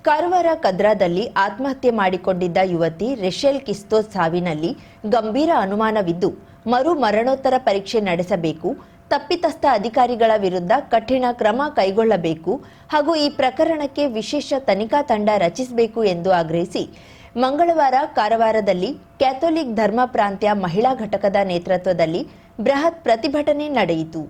ಕಾರವಾರ ಕದ್ರಾದಲ್ಲಿ ಆತ್ಮಹತ್ಯೆ ಮಾಡಿಕೊಂಡಿದ್ದ ಯುವತಿ ರೆಷೆಲ್ ಕಿಸ್ತೋಸ್ ಸಾವಿನಲ್ಲಿ ಗಂಭೀರ ಅನುಮಾನವಿದ್ದು ಮರಣೋತ್ತರ ಪರೀಕ್ಷೆ ನಡೆಸಬೇಕು, ತಪ್ಪಿತಸ್ಥ ಅಧಿಕಾರಿಗಳ ವಿರುದ್ಧ ಕಠಿಣ ಕ್ರಮ ಕೈಗೊಳ್ಳಬೇಕು ಹಾಗೂ ಈ ಪ್ರಕರಣಕ್ಕೆ ವಿಶೇಷ ತನಿಖಾ ತಂಡ ರಚಿಸಬೇಕು ಎಂದು ಆಗ್ರಹಿಸಿ ಮಂಗಳವಾರ ಕಾರವಾರದಲ್ಲಿ ಕ್ಯಾಥೋಲಿಕ್ ಧರ್ಮ ಪ್ರಾಂತ್ಯ ಮಹಿಳಾ ಘಟಕದ ನೇತೃತ್ವದಲ್ಲಿ ಬೃಹತ್ ಪ್ರತಿಭಟನೆ ನಡೆಯಿತು.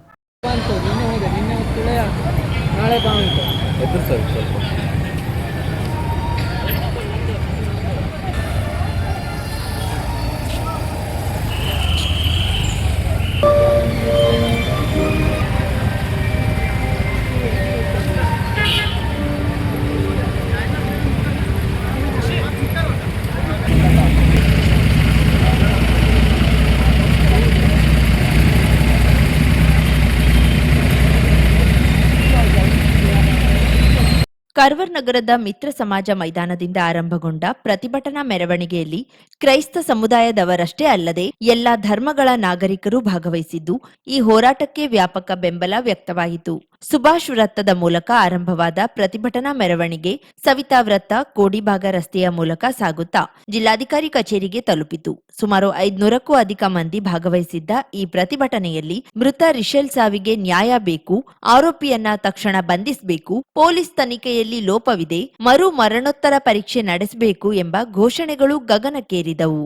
ಕಾರವಾರ ನಗರದ ಮಿತ್ರ ಸಮಾಜ ಮೈದಾನದಿಂದ ಆರಂಭಗೊಂಡ ಪ್ರತಿಭಟನಾ ಮೆರವಣಿಗೆಯಲ್ಲಿ ಕ್ರೈಸ್ತ ಸಮುದಾಯದವರಷ್ಟೇ ಅಲ್ಲದೆ ಎಲ್ಲಾ ಧರ್ಮಗಳ ನಾಗರಿಕರು ಭಾಗವಹಿಸಿದ್ದು ಈ ಹೋರಾಟಕ್ಕೆ ವ್ಯಾಪಕ ಬೆಂಬಲ ವ್ಯಕ್ತವಾಯಿತು. ಸುಭಾಷ್ ವೃತ್ತದ ಮೂಲಕ ಆರಂಭವಾದ ಪ್ರತಿಭಟನಾ ಮೆರವಣಿಗೆ ಸವಿತಾ ವೃತ್ತ, ಕೋಡಿಭಾಗ ರಸ್ತೆಯ ಮೂಲಕ ಸಾಗುತ್ತಾ ಜಿಲ್ಲಾಧಿಕಾರಿ ಕಚೇರಿಗೆ ತಲುಪಿತು. ಸುಮಾರು 500ಕ್ಕೂ ಅಧಿಕ ಮಂದಿ ಭಾಗವಹಿಸಿದ್ದ ಈ ಪ್ರತಿಭಟನೆಯಲ್ಲಿ ಮೃತ ರಿಷೆಲ್ ಸಾವಿಗೆ ನ್ಯಾಯ ಬೇಕು, ಆರೋಪಿಯನ್ನ ತಕ್ಷಣ ಬಂಧಿಸಬೇಕು, ಪೊಲೀಸ್ ತನಿಖೆಯಲ್ಲಿ ಲೋಪವಿದೆ, ಮರಣೋತ್ತರ ಪರೀಕ್ಷೆ ನಡೆಸಬೇಕು ಎಂಬ ಘೋಷಣೆಗಳು ಗಗನಕ್ಕೇರಿದವು.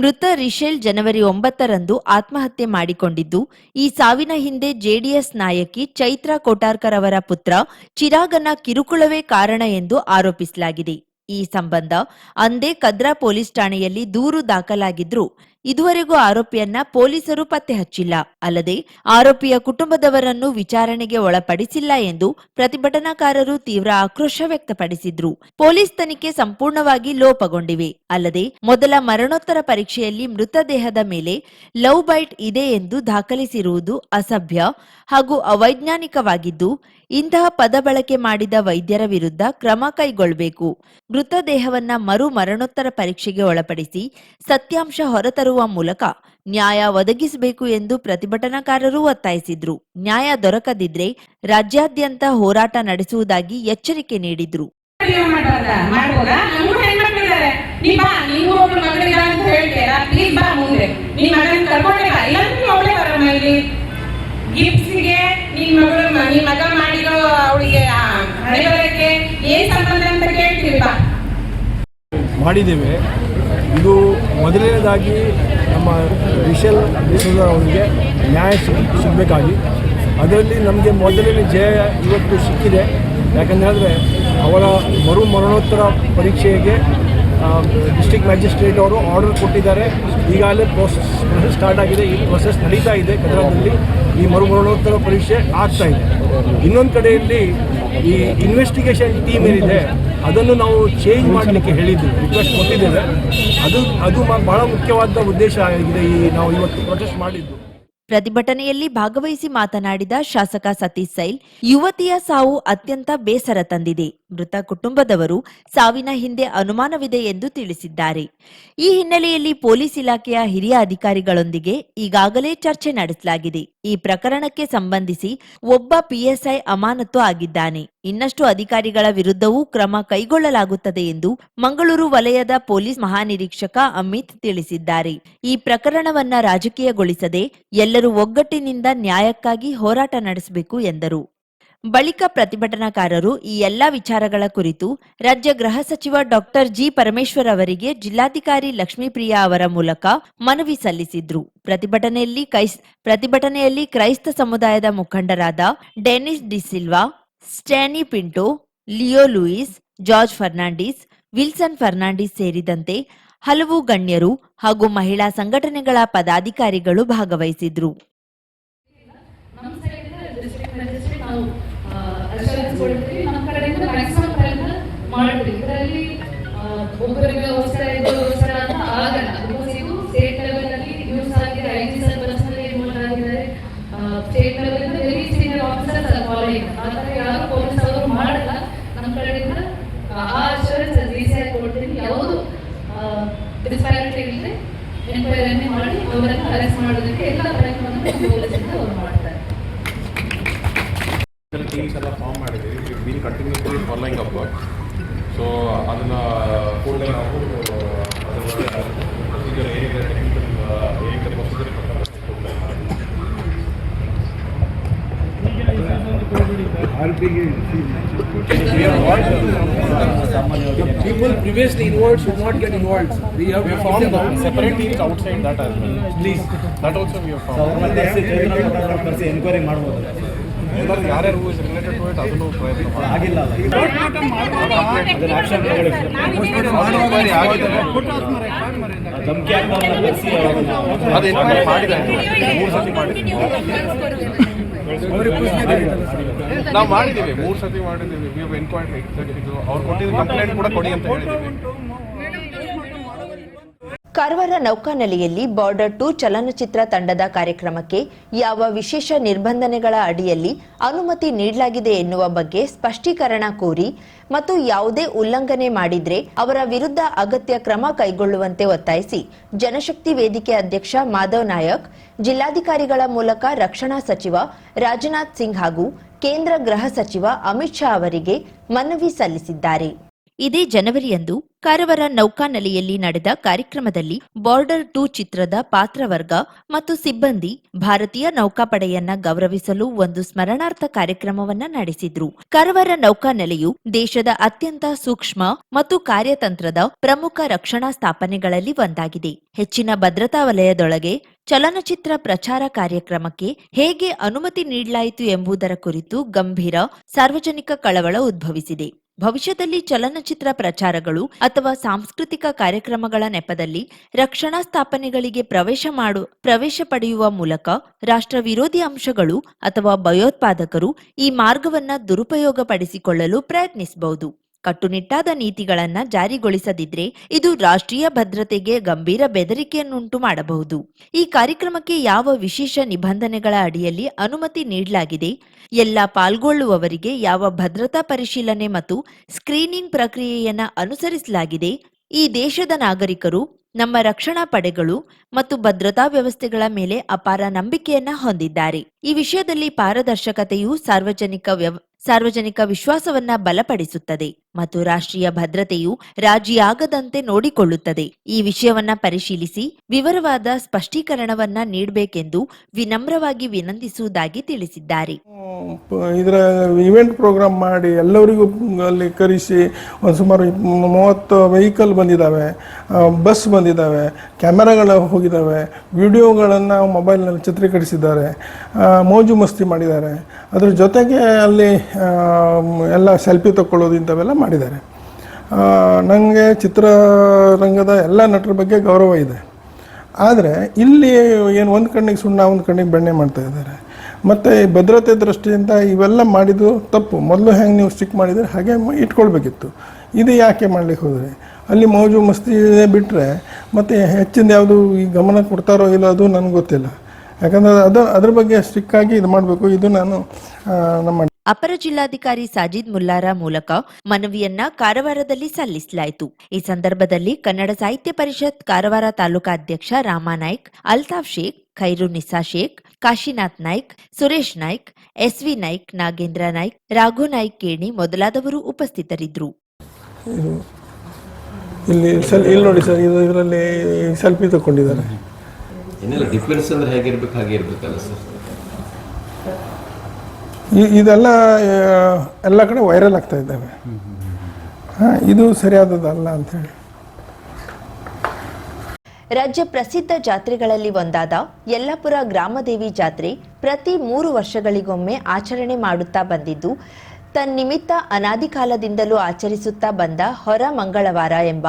ಮೃತ ರಿಷೆಲ್ ಜನವರಿ 9ರಂದು ಆತ್ಮಹತ್ಯೆ ಮಾಡಿಕೊಂಡಿದ್ದು, ಈ ಸಾವಿನ ಹಿಂದೆ ಜೆಡಿಎಸ್ ನಾಯಕಿ ಚೈತ್ರಾ ಕೋಟಾರ್ಕರ್ ಅವರ ಪುತ್ರ ಚಿರಾಗನ ಕಿರುಕುಳವೇ ಕಾರಣ ಎಂದು ಆರೋಪಿಸಲಾಗಿದೆ. ಈ ಸಂಬಂಧ ಅಂದೇ ಕದ್ರಾ ಪೊಲೀಸ್ ಠಾಣೆಯಲ್ಲಿ ದೂರು ದಾಖಲಾಗಿದ್ರೂ ಇದುವರೆಗೂ ಆರೋಪಿಯನ್ನ ಪೊಲೀಸರು ಪತ್ತೆ ಹಚ್ಚಿಲ್ಲ. ಅಲ್ಲದೆ ಆರೋಪಿಯ ಕುಟುಂಬದವರನ್ನು ವಿಚಾರಣೆಗೆ ಒಳಪಡಿಸಿಲ್ಲ ಎಂದು ಪ್ರತಿಭಟನಾಕಾರರು ತೀವ್ರ ಆಕ್ರೋಶ ವ್ಯಕ್ತಪಡಿಸಿದ್ರು. ಪೊಲೀಸ್ ತನಿಖೆ ಸಂಪೂರ್ಣವಾಗಿ ಲೋಪಗೊಂಡಿವೆ. ಅಲ್ಲದೆ ಮೊದಲ ಮರಣೋತ್ತರ ಪರೀಕ್ಷೆಯಲ್ಲಿ ಮೃತದೇಹದ ಮೇಲೆ ಲವ್ ಬೈಟ್ ಇದೆ ಎಂದು ದಾಖಲಿಸಿರುವುದು ಅಸಭ್ಯ ಹಾಗೂ ಅವೈಜ್ಞಾನಿಕವಾಗಿದ್ದು, ಇಂತಹ ಪದ ಬಳಕೆ ಮಾಡಿದ ವೈದ್ಯರ ವಿರುದ್ಧ ಕ್ರಮ ಕೈಗೊಳ್ಳಬೇಕು. ಮೃತದೇಹವನ್ನ ಮರಣೋತ್ತರ ಪರೀಕ್ಷೆಗೆ ಒಳಪಡಿಸಿ ಸತ್ಯಾಂಶ ಹೊರತರುವ ಮೂಲಕ ನ್ಯಾಯ ಒದಗಿಸಬೇಕು ಎಂದು ಪ್ರತಿಭಟನಾಕಾರರು ಒತ್ತಾಯಿಸಿದ್ರು. ನ್ಯಾಯ ದೊರಕದಿದ್ರೆ ರಾಜ್ಯಾದ್ಯಂತ ಹೋರಾಟ ನಡೆಸುವುದಾಗಿ ಎಚ್ಚರಿಕೆ ನೀಡಿದ್ರು. ಮಾಡಿದ್ದೇವೆ. ಇದು ಮೊದಲನೇದಾಗಿ ನಮ್ಮ ರಿಷೆಲ್ ಅವರಿಗೆ ನ್ಯಾಯ ಸಿಗಬೇಕಾಗಿ, ಅದರಲ್ಲಿ ನಮಗೆ ಮೊದಲನೇ ಜಯ ಇವತ್ತು ಸಿಕ್ಕಿದೆ. ಯಾಕಂದರೆ ಅವರ ಮರಣೋತ್ತರ ಪರೀಕ್ಷೆಗೆ ಡಿಸ್ಟ್ರಿಕ್ಟ್ ಮ್ಯಾಜಿಸ್ಟ್ರೇಟ್ ಅವರು ಆರ್ಡರ್ ಕೊಟ್ಟಿದ್ದಾರೆ. ಈಗಾಗಲೇ ಪ್ರೋಸೆಸ್ ಸ್ಟಾರ್ಟ್ ಆಗಿದೆ. ಈ ಪ್ರೋಸೆಸ್ ನಡೀತಾ ಇದೆ. ಕದ್ರಾದಲ್ಲಿ ಈ ಮರಣೋತ್ತರ ಪರೀಕ್ಷೆ ಆಗ್ತಾ ಇದೆ. ಇನ್ನೊಂದು ಕಡೆಯಲ್ಲಿ ಈ ಇನ್ವೆಸ್ಟಿಗೇಷನ್ ಟೀಮ್ ಏನಿದೆ ಅದನ್ನು ನಾವು ಚೇಂಜ್ ಮಾಡಲಿಕ್ಕೆ ಹೇಳಿದ್ದೀವಿ, ರಿಕ್ವೆಸ್ಟ್ ಕೊಟ್ಟಿದ್ದೇವೆ. ಅದು ಬಹಳ ಮುಖ್ಯವಾದ ಉದ್ದೇಶ ಆಗಿದೆ ನಾವು ಇವತ್ತು ಪ್ರೊಟೆಸ್ಟ್ ಮಾಡಿದ್ದು. ಪ್ರತಿಭಟನೆಯಲ್ಲಿ ಭಾಗವಹಿಸಿ ಮಾತನಾಡಿದ ಶಾಸಕ ಸತೀಶ್ ಸೈಲ್, ಯುವತಿಯ ಸಾವು ಅತ್ಯಂತ ಬೇಸರ ತಂದಿದೆ. ಮೃತ ಕುಟುಂಬದವರು ಸಾವಿನ ಹಿಂದೆ ಅನುಮಾನವಿದೆ ಎಂದು ತಿಳಿಸಿದ್ದಾರೆ. ಈ ಹಿನ್ನೆಲೆಯಲ್ಲಿ ಪೊಲೀಸ್ ಇಲಾಖೆಯ ಹಿರಿಯ ಅಧಿಕಾರಿಗಳೊಂದಿಗೆ ಈಗಾಗಲೇ ಚರ್ಚೆ ನಡೆಸಲಾಗಿದೆ. ಈ ಪ್ರಕರಣಕ್ಕೆ ಸಂಬಂಧಿಸಿ ಒಬ್ಬ ಪಿಎಸ್ಐ ಅಮಾನತು ಆಗಿದ್ದಾನೆ. ಇನ್ನಷ್ಟು ಅಧಿಕಾರಿಗಳ ವಿರುದ್ಧವೂ ಕ್ರಮ ಕೈಗೊಳ್ಳಲಾಗುತ್ತದೆ ಎಂದು ಮಂಗಳೂರು ವಲಯದ ಪೊಲೀಸ್ ಮಹಾನಿರೀಕ್ಷಕ ಅಮಿತ್ ತಿಳಿಸಿದ್ದಾರೆ. ಈ ಪ್ರಕರಣವನ್ನ ರಾಜಕೀಯಗೊಳಿಸದೆ ಎಲ್ಲರೂ ಒಗ್ಗಟ್ಟಿನಿಂದ ನ್ಯಾಯಕ್ಕಾಗಿ ಹೋರಾಟ ನಡೆಸಬೇಕು ಎಂದರು. ಬಳಿಕ ಪ್ರತಿಭಟನಾಕಾರರು ಈ ಎಲ್ಲಾ ವಿಚಾರಗಳ ಕುರಿತು ರಾಜ್ಯ ಗೃಹ ಸಚಿವ ಡಾಕ್ಟರ್ ಜಿ ಪರಮೇಶ್ವರ್ ಅವರಿಗೆ ಜಿಲ್ಲಾಧಿಕಾರಿ ಲಕ್ಷ್ಮೀಪ್ರಿಯಾ ಅವರ ಮೂಲಕ ಮನವಿ ಸಲ್ಲಿಸಿದ್ರು. ಪ್ರತಿಭಟನೆಯಲ್ಲಿ ಕ್ರೈಸ್ತ ಸಮುದಾಯದ ಮುಖಂಡರಾದ Denis D'Silva, Stany Pinto, Leo Louis, George Fernandes, Wilson Fernandes ಸೇರಿದಂತೆ ಹಲವು ಗಣ್ಯರು ಹಾಗೂ ಮಹಿಳಾ ಸಂಘಟನೆಗಳ ಪದಾಧಿಕಾರಿಗಳು ಭಾಗವಹಿಸಿದ್ರು. ನಮ್ಮ ಸೈಡಿಂದ ಡಿಸ್ಟ್ರಿಕ್ಟ್ ಮ್ಯಾಜಿಸ್ಟ್ರೇಟ್ ನಾವು ಅಶ್ಯೂರೆನ್ಸ್ ಕೊಡ್ತೀವಿ, ನಮ್ಮ ಕಡೆಯಿಂದ ಮ್ಯಾಕ್ಸಿಮಮ್ ಪ್ರಯತ್ನ ಮಾಡ್ತೀವಿ. ಇದರಲ್ಲಿ ಒಬ್ಬರಿಗೋಸ್ಕರ ಇದಕ್ಕೋಸ್ಕರ ಅಂತ ಆಗಲ್ಲ. ಬಿಕಾಸ್ ಇದು ಸ್ಟೇಟ್ ಲೆವೆಲ್ ಅಲ್ಲಿ ಯೂಸ್ ಆಗಿದೆ, I G sir personally involve ಆಗಿದ್ದಾರೆ, ಸ್ಟೇಟ್ ಲೆವೆಲ್ ಇಂದ very senior officers are following. ಆ ಥರ ಯಾರು ಪೊಲೀಸ್ ಅವರು ಮಾಡಲ್ಲ. ನಮ್ಮ ಕಡೆಯಿಂದ ಆ ಅಶ್ಯೂರೆನ್ಸ್ ರೀಸೆಂಟ್ ಕೊಡ್ತೀನಿ. ಯಾವುದು ಡಿಸ್ಪ್ಯಾರಿಟಿ ಇಲ್ಲದೆ ಎನ್ಕ್ವೈರಿ ಮಾಡಿ ಅವರನ್ನು ಅರೆಸ್ಟ್ ಮಾಡೋದಕ್ಕೆ ಎಲ್ಲ ಪ್ರಯತ್ನವನ್ನು ಪೊಲೀಸಿಂದ ಅವರು ಮಾಡ್ತಾರೆ. ಟೀಮ್ಸ್ ಎಲ್ಲ ಫಾರ್ಮ್ ಮಾಡಿದ್ದೀವಿ, been continuously following up. So ಅದನ್ನು ಕೂಡಲೇ ನಾವು ಅದರ ಪ್ರೊಸೀಜರ್ ಏನಿದೆ ಟೆಕ್ನಿಕಲ್ ಪ್ರೊಸೀಜರ್ ಪ್ರಕಾರ People previously involved should not get involved. We have formed separate teams outside that as well. Please, that also we have formed. Enquiry ಮಾಡ್ಬೋದು. ಎಲ್ಲರೂ ಯಾರ್ಯಾರು who is related to it ಅದನ್ನು ಪ್ರಯತ್ನ ಆಗಿಲ್ಲ ಧಮಕಿ ಅದು enquiry ಮಾಡಿದ್ದಾರೆ, 3 ಸತಿ ಮಾಡಿದ್ದೀವಿ. ನಾವು ಮಾಡಿದ್ದೀವಿ, 3 ಸತಿ ಮಾಡಿದ್ದೀವಿ. We have enquiry. ಇದು ಅವ್ರು ಕೊಟ್ಟಿದ್ದು ಕಂಪ್ಲೇಂಟ್ ಕೂಡ ಕೊಡಿ ಅಂತ ಹೇಳಿದ್ದೀವಿ. ಕಾರವಾರ ನೌಕಾನೆಲೆಯಲ್ಲಿ ಬಾರ್ಡರ್ 2 ಚಲನಚಿತ್ರ ತಂಡದ ಕಾರ್ಯಕ್ರಮಕ್ಕೆ ಯಾವ ವಿಶೇಷ ನಿರ್ಬಂಧನೆಗಳ ಅಡಿಯಲ್ಲಿ ಅನುಮತಿ ನೀಡಲಾಗಿದೆ ಎನ್ನುವ ಬಗ್ಗೆ ಸ್ಪಷ್ಟೀಕರಣ ಕೋರಿ ಮತ್ತು ಯಾವುದೇ ಉಲ್ಲಂಘನೆ ಮಾಡಿದ್ರೆ ಅವರ ವಿರುದ್ಧ ಅಗತ್ಯ ಕ್ರಮ ಕೈಗೊಳ್ಳುವಂತೆ ಒತ್ತಾಯಿಸಿ ಜನಶಕ್ತಿ ವೇದಿಕೆ ಅಧ್ಯಕ್ಷ ಮಾಧವ್ ನಾಯಕ್ ಜಿಲ್ಲಾಧಿಕಾರಿಗಳ ಮೂಲಕ ರಕ್ಷಣಾ ಸಚಿವ ರಾಜನಾಥ್ ಸಿಂಗ್ ಹಾಗೂ ಕೇಂದ್ರ ಗೃಹ ಸಚಿವ ಅಮಿತ್ ಶಾ ಅವರಿಗೆ ಮನವಿ ಸಲ್ಲಿಸಿದ್ದಾರೆ. ಇದೇ ಜನವರಿಯಂದು ಕಾರವಾರ ನೌಕಾನೆಲೆಯಲ್ಲಿ ನಡೆದ ಕಾರ್ಯಕ್ರಮದಲ್ಲಿ ಬಾರ್ಡರ್ 2 ಚಿತ್ರದ ಪಾತ್ರವರ್ಗ ಮತ್ತು ಸಿಬ್ಬಂದಿ ಭಾರತೀಯ ನೌಕಾಪಡೆಯನ್ನ ಗೌರವಿಸಲು ಒಂದು ಸ್ಮರಣಾರ್ಥ ಕಾರ್ಯಕ್ರಮವನ್ನ ನಡೆಸಿದ್ರು. ಕಾರವಾರ ನೌಕಾನೆಲೆಯು ದೇಶದ ಅತ್ಯಂತ ಸೂಕ್ಷ್ಮ ಮತ್ತು ಕಾರ್ಯತಂತ್ರದ ಪ್ರಮುಖ ರಕ್ಷಣಾ ಸ್ಥಾಪನೆಗಳಲ್ಲಿ ಒಂದಾಗಿದೆ. ಹೆಚ್ಚಿನ ಭದ್ರತಾ ವಲಯದೊಳಗೆ ಚಲನಚಿತ್ರ ಪ್ರಚಾರ ಕಾರ್ಯಕ್ರಮಕ್ಕೆ ಹೇಗೆ ಅನುಮತಿ ನೀಡಲಾಯಿತು ಎಂಬುದರ ಕುರಿತು ಗಂಭೀರ ಸಾರ್ವಜನಿಕ ಕಳವಳ ಉದ್ಭವಿಸಿದೆ. ಭವಿಷ್ಯದಲ್ಲಿ ಚಲನಚಿತ್ರ ಪ್ರಚಾರಗಳು ಅಥವಾ ಸಾಂಸ್ಕೃತಿಕ ಕಾರ್ಯಕ್ರಮಗಳ ನೆಪದಲ್ಲಿ ರಕ್ಷಣಾ ಸ್ಥಾಪನೆಗಳಿಗೆ ಪ್ರವೇಶ ಪಡೆಯುವ ಮೂಲಕ ರಾಷ್ಟ್ರ ವಿರೋಧಿ ಅಂಶಗಳು ಅಥವಾ ಭಯೋತ್ಪಾದಕರು ಈ ಮಾರ್ಗವನ್ನ ದುರುಪಯೋಗಪಡಿಸಿಕೊಳ್ಳಲು ಪ್ರಯತ್ನಿಸಬಹುದು. ಕಟ್ಟುನಿಟ್ಟಾದ ನೀತಿಗಳನ್ನ ಜಾರಿಗೊಳಿಸದಿದ್ರೆ ಇದು ರಾಷ್ಟ್ರೀಯ ಭದ್ರತೆಗೆ ಗಂಭೀರ ಬೆದರಿಕೆಯನ್ನುಂಟು ಮಾಡಬಹುದು. ಈ ಕಾರ್ಯಕ್ರಮಕ್ಕೆ ಯಾವ ವಿಶೇಷ ನಿಬಂಧನೆಗಳ ಅಡಿಯಲ್ಲಿ ಅನುಮತಿ ನೀಡಲಾಗಿದೆ, ಎಲ್ಲ ಪಾಲ್ಗೊಳ್ಳುವವರಿಗೆ ಯಾವ ಭದ್ರತಾ ಪರಿಶೀಲನೆ ಮತ್ತು ಸ್ಕ್ರೀನಿಂಗ್ ಪ್ರಕ್ರಿಯೆಯನ್ನ ಅನುಸರಿಸಲಾಗಿದೆ, ಈ ದೇಶದ ನಾಗರಿಕರು ನಮ್ಮ ರಕ್ಷಣಾ ಪಡೆಗಳು ಮತ್ತು ಭದ್ರತಾ ವ್ಯವಸ್ಥೆಗಳ ಮೇಲೆ ಅಪಾರ ನಂಬಿಕೆಯನ್ನ ಹೊಂದಿದ್ದಾರೆ. ಈ ವಿಷಯದಲ್ಲಿ ಪಾರದರ್ಶಕತೆಯು ಸಾರ್ವಜನಿಕ ವಿಶ್ವಾಸವನ್ನ ಬಲಪಡಿಸುತ್ತದೆ ಮತ್ತು ರಾಷ್ಟ್ರೀಯ ಭದ್ರತೆಯು ರಾಜಿಯಾಗದಂತೆ ನೋಡಿಕೊಳ್ಳುತ್ತದೆ. ಈ ವಿಷಯವನ್ನ ಪರಿಶೀಲಿಸಿ ವಿವರವಾದ ಸ್ಪಷ್ಟೀಕರಣವನ್ನ ನೀಡಬೇಕೆಂದು ವಿನಮ್ರವಾಗಿ ವಿನಂತಿಸುವುದಾಗಿ ತಿಳಿಸಿದ್ದಾರೆ. ಇದರ ಇವೆಂಟ್ ಪ್ರೋಗ್ರಾಮ್ ಮಾಡಿ ಎಲ್ಲರಿಗೂ ಅಲ್ಲಿ ಕರೆಸಿ ಒಂದು ಸುಮಾರು 30 ವೆಹಿಕಲ್ ಬಂದಿದ್ದಾವೆ, ಬಸ್ ಬಂದಿದ್ದಾವೆ, ಕ್ಯಾಮೆರಾಗಳು ಹೋಗಿದ್ದಾವೆ, ವಿಡಿಯೋಗಳನ್ನು ಮೊಬೈಲ್ನಲ್ಲಿ ಚಿತ್ರೀಕರಿಸಿದ್ದಾರೆ, ಮೋಜು ಮಸ್ತಿ ಮಾಡಿದ್ದಾರೆ. ಅದ್ರ ಜೊತೆಗೆ ಅಲ್ಲಿ ಎಲ್ಲ ಸೆಲ್ಫಿ ತಗೊಳ್ಳೋದು ಇಂಥವೆಲ್ಲ ಮಾಡಿದ್ದಾರೆ. ನನಗೆ ಚಿತ್ರರಂಗದ ಎಲ್ಲ ನಟರ ಬಗ್ಗೆ ಗೌರವ ಇದೆ. ಆದರೆ ಇಲ್ಲಿ ಏನು ಒಂದು ಕಣ್ಣಿಗೆ ಸುಣ್ಣ ಒಂದು ಕಣ್ಣಿಗೆ ಬೆಣ್ಣೆ ಮಾಡ್ತಾ ಇದ್ದಾರೆ. ಮತ್ತು ಭದ್ರತೆ ದೃಷ್ಟಿಯಿಂದ ಇವೆಲ್ಲ ಮಾಡಿದ್ದು ತಪ್ಪು. ಮೊದಲು ಹೆಂಗೆ ನೀವು ಸ್ಟಿಕ್ ಮಾಡಿದರೆ ಹಾಗೆ ಇಟ್ಕೊಳ್ಬೇಕಿತ್ತು. ಇದು ಯಾಕೆ ಮಾಡಲಿಕ್ಕೆ ಹೋದರೆ ಅಲ್ಲಿ ಮೋಜು ಮಸ್ತಿ ಬಿಟ್ಟರೆ ಮತ್ತು ಹೆಚ್ಚಿನ ಯಾವುದು ಈ ಗಮನ ಕೊಡ್ತಾರೋ ಇಲ್ಲ ಅದು ನನಗೆ ಗೊತ್ತಿಲ್ಲ. ಯಾಕಂದರೆ ಅದ್ರ ಬಗ್ಗೆ ಸ್ಟ್ರಿಕ್ಟಾಗಿ ಇದು ಮಾಡಬೇಕು. ಇದು ನಾನು ನಮ್ಮ ಅಪರ ಜಿಲ್ಲಾಧಿಕಾರಿ ಸಾಜಿದ್ ಮುಲ್ಲಾರ ಮೂಲಕ ಮನವಿಯನ್ನ ಕಾರವಾರದಲ್ಲಿ ಸಲ್ಲಿಸಲಾಯಿತು. ಈ ಸಂದರ್ಭದಲ್ಲಿ ಕನ್ನಡ ಸಾಹಿತ್ಯ ಪರಿಷತ್ ಕಾರವಾರ ತಾಲೂಕಾ ಅಧ್ಯಕ್ಷ ರಾಮಾನಾಯ್ಕ್, ಅಲ್ತಾಫ್ ಶೇಖ್, ಖೈರುನಿಸಾ ಶೇಖ್, ಕಾಶಿನಾಥ್ ನಾಯ್ಕ್, ಸುರೇಶ್ ನಾಯ್ಕ್, ಎಸ್ವಿ ನಾಯ್ಕ್, ನಾಗೇಂದ್ರ ನಾಯ್ಕ್, ರಾಘು ನಾಯ್ಕ್ ಕೇಣಿ ಮೊದಲಾದವರು ಉಪಸ್ಥಿತರಿದ್ದರು. ಇಲ್ಲಿ ನೋಡಿ ಸರ್, ಇದರಲ್ಲಿ ಸೆಲ್ಫಿ ತಗೊಂಡಿದ್ದಾರೆ. ಏನೆಲ್ಲ ಡಿಫೆನ್ಸ್ ಅಂದ್ರೆ ಹೇಗಿರ್ಬೇಕು ಹಾಗೆ ಇರಬೇಕಲ್ಲ ಸರ್. ಇದೆಲ್ಲ ಎಲ್ಲ ಕಡೆ ವೈರಲ್ ಆಗ್ತಾ ಇದ್ದಾವೆ. ಇದು ಸರಿಯಾದದಲ್ಲ ಅಂಥೇಳಿ. ರಾಜ್ಯ ಪ್ರಸಿದ್ಧ ಜಾತ್ರೆಗಳಲ್ಲಿ ಒಂದಾದ ಯಲ್ಲಾಪುರ ಗ್ರಾಮದೇವಿ ಜಾತ್ರೆ ಪ್ರತಿ 3 ವರ್ಷಗಳಿಗೊಮ್ಮೆ ಆಚರಣೆ ಮಾಡುತ್ತಾ ಬಂದಿದ್ದು, ತನ್ನಿಮಿತ್ತ ಅನಾದಿ ಕಾಲದಿಂದಲೂ ಆಚರಿಸುತ್ತಾ ಬಂದ ಹೊರ ಮಂಗಳವಾರ ಎಂಬ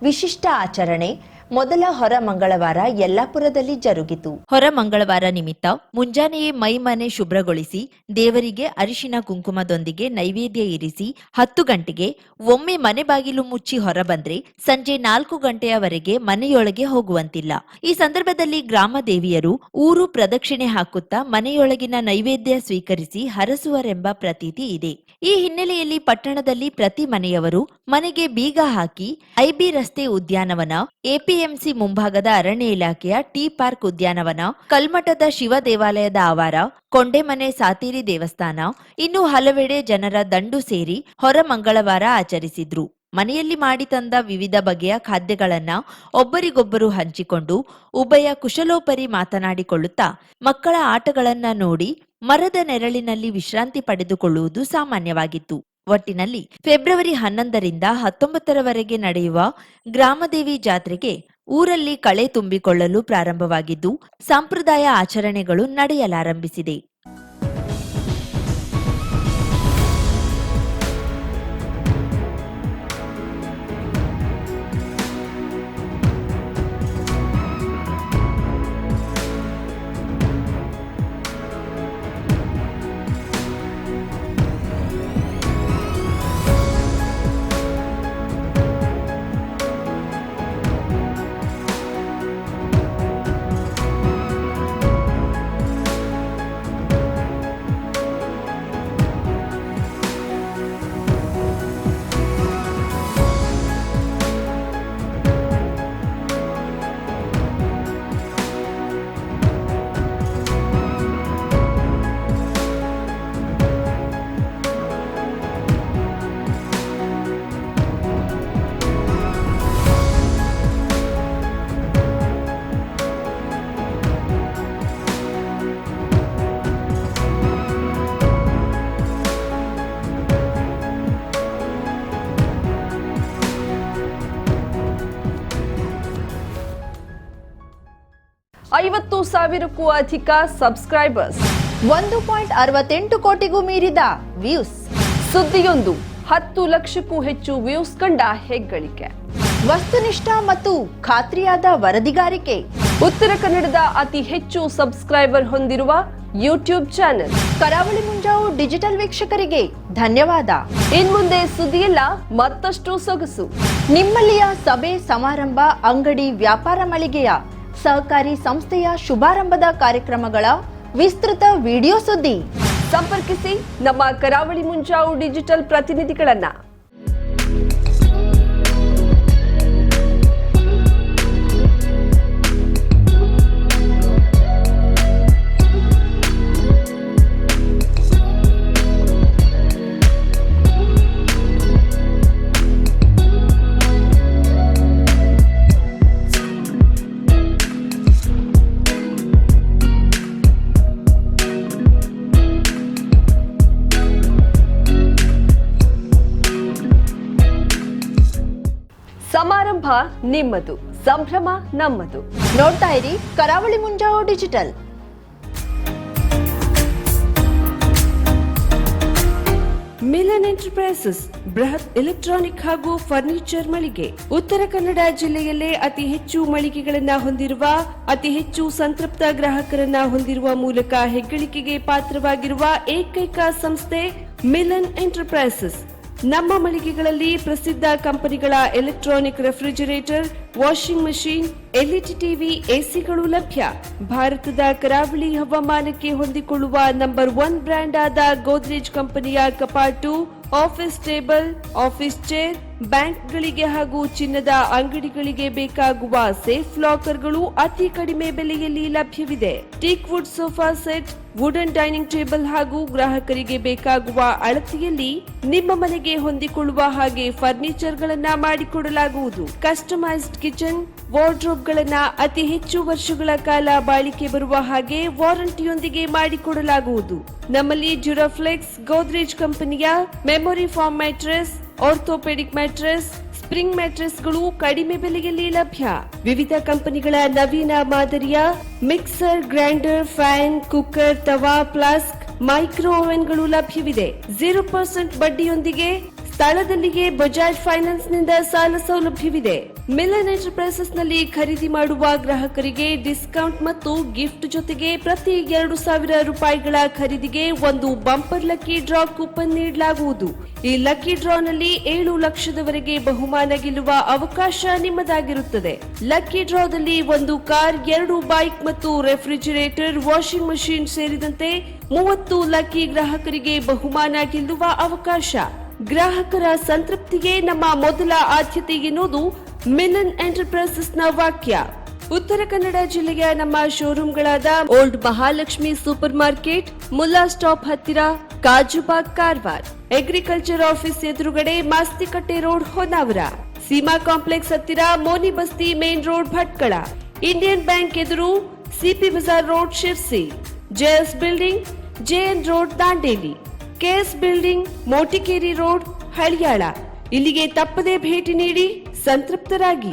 ವಿಶಿಷ್ಟ ಆಚರಣೆ ಮೊದಲ ಹೊರ ಮಂಗಳವಾರ ಯಲ್ಲಾಪುರದಲ್ಲಿ ಜರುಗಿತು. ಹೊರ ಮಂಗಳವಾರ ನಿಮಿತ್ತ ಮುಂಜಾನೆಯೇ ಮೈ ಮನೆ ಶುಭ್ರಗೊಳಿಸಿ ದೇವರಿಗೆ ಅರಿಶಿನ ಕುಂಕುಮದೊಂದಿಗೆ ನೈವೇದ್ಯ ಇರಿಸಿ 10 ಗಂಟೆಗೆ ಒಮ್ಮೆ ಮನೆ ಬಾಗಿಲು ಮುಚ್ಚಿ ಹೊರಬಂದ್ರೆ ಸಂಜೆ 4 ಗಂಟೆಯವರೆಗೆ ಮನೆಯೊಳಗೆ ಹೋಗುವಂತಿಲ್ಲ. ಈ ಸಂದರ್ಭದಲ್ಲಿ ಗ್ರಾಮ ದೇವಿಯರು ಊರು ಪ್ರದಕ್ಷಿಣೆ ಹಾಕುತ್ತಾ ಮನೆಯೊಳಗಿನ ನೈವೇದ್ಯ ಸ್ವೀಕರಿಸಿ ಹರಸುವರೆಂಬ ಪ್ರತೀತಿ ಇದೆ. ಈ ಹಿನ್ನೆಲೆಯಲ್ಲಿ ಪಟ್ಟಣದಲ್ಲಿ ಪ್ರತಿ ಮನೆಯವರು ಮನೆಗೆ ಬೀಗ ಹಾಕಿ ಐಬಿ ರಸ್ತೆ ಉದ್ಯಾನವನ, ಎಪಿಎಂಸಿ ಮುಂಭಾಗದ ಅರಣ್ಯ ಇಲಾಖೆಯ ಟಿ ಪಾರ್ಕ್ ಉದ್ಯಾನವನ, ಕಲ್ಮಠದ ಶಿವ ದೇವಾಲಯದ ಆವಾರ, ಕೊಂಡೆಮನೆ ಸಾತೀರಿ ದೇವಸ್ಥಾನ, ಇನ್ನು ಹಲವೆಡೆ ಜನರ ದಂಡು ಸೇರಿ ಹೊರ ಮಂಗಳವಾರ ಆಚರಿಸಿದ್ರು. ಮನೆಯಲ್ಲಿ ಮಾಡಿ ತಂದ ವಿವಿಧ ಬಗೆಯ ಖಾದ್ಯಗಳನ್ನ ಒಬ್ಬರಿಗೊಬ್ಬರು ಹಂಚಿಕೊಂಡು ಉಭಯ ಕುಶಲೋಪರಿ ಮಾತನಾಡಿಕೊಳ್ಳುತ್ತಾ ಮಕ್ಕಳ ಆಟಗಳನ್ನ ನೋಡಿ ಮರದ ನೆರಳಿನಲ್ಲಿ ವಿಶ್ರಾಂತಿ ಪಡೆದುಕೊಳ್ಳುವುದು ಸಾಮಾನ್ಯವಾಗಿತ್ತು. ಒಟ್ಟಿನಲ್ಲಿ ಫೆಬ್ರವರಿ 11ರಿಂದ 19ರವರೆಗೆ ನಡೆಯುವ ಗ್ರಾಮದೇವಿ ಜಾತ್ರೆಗೆ ಊರಲ್ಲಿ ಕಳೆ ತುಂಬಿಕೊಳ್ಳಲು ಪ್ರಾರಂಭವಾಗಿದ್ದು ಸಂಪ್ರದಾಯ ಆಚರಣೆಗಳು ನಡೆಯಲಾರಂಭಿಸಿದೆ. ಐವತ್ತು ಸಾವಿರಕ್ಕೂ ಅಧಿಕ ಸಬ್ಸ್ಕ್ರೈಬರ್ಸ್, 1.68 ಕೋಟಿಗೂ ಮೀರಿದ ವ್ಯೂಸ್, ಸುದ್ದಿಯೊಂದು 10 ಲಕ್ಷಕ್ಕೂ ಹೆಚ್ಚು ವ್ಯೂಸ್ ಕಂಡ ಹೆಗ್ಗಳಿಕೆ, ವಸ್ತುನಿಷ್ಠ ಮತ್ತು ಖಾತ್ರಿಯಾದ ವರದಿಗಾರಿಕೆ, ಉತ್ತರ ಕನ್ನಡದ ಅತಿ ಹೆಚ್ಚು ಸಬ್ಸ್ಕ್ರೈಬರ್ ಹೊಂದಿರುವ ಯೂಟ್ಯೂಬ್ ಚಾನೆಲ್. ಕರಾವಳಿ ಮುಂಜಾವು ಡಿಜಿಟಲ್ ವೀಕ್ಷಕರಿಗೆ ಧನ್ಯವಾದ. ಇನ್ಮುಂದೆ ಸುದ್ದಿಯೆಲ್ಲ ಮತ್ತಷ್ಟು ಸೊಗಸು. ನಿಮ್ಮಲ್ಲಿಯ ಸಭೆ ಸಮಾರಂಭ, ಅಂಗಡಿ ವ್ಯಾಪಾರ ಮಳಿಗೆಯ ಸಹಕಾರಿ ಸಂಸ್ಥೆಯ ಶುಭಾರಂಭದ ಕಾರ್ಯಕ್ರಮಗಳ ವಿಸ್ತೃತ ವಿಡಿಯೋ ಸುದ್ದಿ. ಸಂಪರ್ಕಿಸಿ ನಮ್ಮ ಕರಾವಳಿ ಮುಂಜಾವು ಡಿಜಿಟಲ್ ಪ್ರತಿನಿಧಿಗಳನ್ನ. ಸಮಾರಂಭ ನಿಮ್ಮದು, ಸಂಭ್ರಮ ನಮ್ಮದು. ನೋಡ್ತಾ ಇರಿ ಕರಾವಳಿ ಮುಂಜಾವು ಡಿಜಿಟಲ್. ಮಿಲನ್ ಎಂಟರ್ಪ್ರೈಸಸ್ ಬೃಹತ್ ಎಲೆಕ್ಟ್ರಾನಿಕ್ ಹಾಗೂ ಫರ್ನಿಚರ್ ಮಳಿಗೆ. ಉತ್ತರ ಕನ್ನಡ ಜಿಲ್ಲೆಯಲ್ಲೇ ಅತಿ ಹೆಚ್ಚು ಮಳಿಗೆಗಳನ್ನ ಹೊಂದಿರುವ, ಅತಿ ಹೆಚ್ಚು ಸಂತೃಪ್ತ ಗ್ರಾಹಕರನ್ನ ಹೊಂದಿರುವ ಮೂಲಕ ಹೆಗ್ಗಳಿಕೆಗೆ ಪಾತ್ರವಾಗಿರುವ ಏಕೈಕ ಸಂಸ್ಥೆ ಮಿಲನ್ ಎಂಟರ್ಪ್ರೈಸಸ್. ನಮ್ಮ ಮಳಿಗೆಗಳಲ್ಲಿ ಪ್ರಸಿದ್ಧ ಕಂಪನಿಗಳ electronic refrigerator, washing machine, LED TV, ಎಸಿಗಳು ಲಭ್ಯ. ಭಾರತದ ಕರಾವಳಿ ಹವಾಮಾನಕ್ಕೆ ಹೊಂದಿಕೊಳ್ಳುವ ನಂಬರ್ 1 ಬ್ರ್ಯಾಂಡ್ ಆದ ಗೋದ್ರೇಜ್ ಕಂಪನಿಯ ಕಪಾಟು, ಆಫೀಸ್ ಟೇಬಲ್, ಆಫೀಸ್ ಚೇರ್, ಬ್ಯಾಂಕ್ಗಳಿಗೆ ಹಾಗೂ ಚಿನ್ನದ ಅಂಗಡಿಗಳಿಗೆ ಬೇಕಾಗುವ ಸೇಫ್ ಲಾಕರ್ಗಳು ಅತಿ ಕಡಿಮೆ ಬೆಲೆಯಲ್ಲಿ ಲಭ್ಯವಿದೆ. Teak wood sofa set, wooden dining table ಹಾಗೂ ಗ್ರಾಹಕರಿಗೆ ಬೇಕಾಗುವ ಅಳತೆಯಲ್ಲಿ ನಿಮ್ಮ ಮನೆಗೆ ಹೊಂದಿಕೊಳ್ಳುವ ಹಾಗೆ ಫರ್ನಿಚರ್ ಗಳನ್ನ ಮಾಡಿಕೊಡಲಾಗುವುದು. ಕಸ್ಟಮೈಸ್ಡ್ ಕಿಚನ್, ವಾರ್ಡ್ರೋಬ್ ಗಳನ್ನ ಅತಿ ಹೆಚ್ಚು ವರ್ಷಗಳ ಕಾಲ ಬಾಳಿಕೆ ಬರುವ ಹಾಗೆ ವಾರಂಟಿಯೊಂದಿಗೆ ಮಾಡಿಕೊಡಲಾಗುವುದು. ನಮ್ಮಲ್ಲಿ ಡ್ಯೂರಾಫ್ಲೆಕ್ಸ್, ಗೋದ್ರೇಜ್ ಕಂಪನಿಯ memory foam mattress, orthopaedic mattress, spring ಮ್ಯಾಟ್ರೆಸ್ಗಳು ಕಡಿಮೆ ಬೆಲೆಯಲ್ಲಿ ಲಭ್ಯ. ವಿವಿಧ ಕಂಪನಿಗಳ ನವೀನ ಮಾದರಿಯ ಮಿಕ್ಸರ್, ಗ್ರೈಂಡರ್, ಫ್ಯಾನ್, ಕುಕ್ಕರ್, ತವಾ, ಫ್ಲಾಸ್ಕ್, ಮೈಕ್ರೋ ಓವೆನ್ಗಳು ಲಭ್ಯವಿದೆ. 0% ಬಡ್ಡಿಯೊಂದಿಗೆ ಸ್ಥಳದಲ್ಲಿಯೇ ಬಜಾಜ್ ಫೈನಾನ್ಸ್ ನಿಂದ ಸಾಲ ಸೌಲಭ್ಯವಿದೆ. ಮಿಲನ್ ಎಂಟರ್ಪ್ರೈಸಸ್ನಲ್ಲಿ ಖರೀದಿ ಮಾಡುವ ಗ್ರಾಹಕರಿಗೆ ಡಿಸ್ಕೌಂಟ್ ಮತ್ತು ಗಿಫ್ಟ್ ಜೊತೆಗೆ ಪ್ರತಿ 2,000 ರೂಪಾಯಿಗಳ ಖರೀದಿಗೆ ಒಂದು ಬಂಪರ್ ಲಕ್ಕಿ ಡ್ರಾ ಕೂಪನ್ ನೀಡಲಾಗುವುದು. ಈ ಲಕ್ಕಿ ಡ್ರಾನಲ್ಲಿ 7 ಲಕ್ಷದವರೆಗೆ ಬಹುಮಾನ ಗೆಲ್ಲುವ ಅವಕಾಶ ನಿಮ್ಮದಾಗಿರುತ್ತದೆ. ಲಕ್ಕಿ ಡ್ರಾದಲ್ಲಿ 1 ಕಾರ್, 2 ಬೈಕ್ ಮತ್ತು ರೆಫ್ರಿಜಿರೇಟರ್, ವಾಷಿಂಗ್ ಮಷಿನ್ ಸೇರಿದಂತೆ 30 ಲಕ್ಕಿ ಗ್ರಾಹಕರಿಗೆ ಬಹುಮಾನ ಗೆಲ್ಲುವ ಅವಕಾಶ. ಗ್ರಾಹಕರ ಸಂತೃಪ್ತಿಗೆ ನಮ್ಮ ಮೊದಲ ಆದ್ಯತೆ ಎನ್ನುವುದು ಮಿಲನ್ ಎಂಟರ್ಪ್ರೈಸಸ್ನ ವಾಕ್ಯ. ಉತ್ತರ ಕನ್ನಡ ಜಿಲ್ಲೆಯ ನಮ್ಮ ಶೋರೂಮ್ಗಳಾದ old Mahalakshmi super market, Mulla stop ಹತ್ತಿರ, ಕಾಜುಬಾಗ್ ಕಾರವಾರ, ಅಗ್ರಿಕಲ್ಚರ್ ಆಫೀಸ್ ಎದುರುಗಡೆ ಮಾಸ್ತಿಕಟ್ಟೆ ರೋಡ್ ಹೊನ್ನಾವರ, ಸೀಮಾ ಕಾಂಪ್ಲೆಕ್ಸ್ ಹತ್ತಿರ Moni Basti main road Bhatkal, Indian bank ಎದುರು CP Bazaar road Sirsi, JS building JN road Dandeli, KS building Motikeri road Haliyal. ಇಲ್ಲಿಗೆ ತಪ್ಪದೇ ಭೇಟಿ ನೀಡಿ ಸಂತೃಪ್ತರಾಗಿ.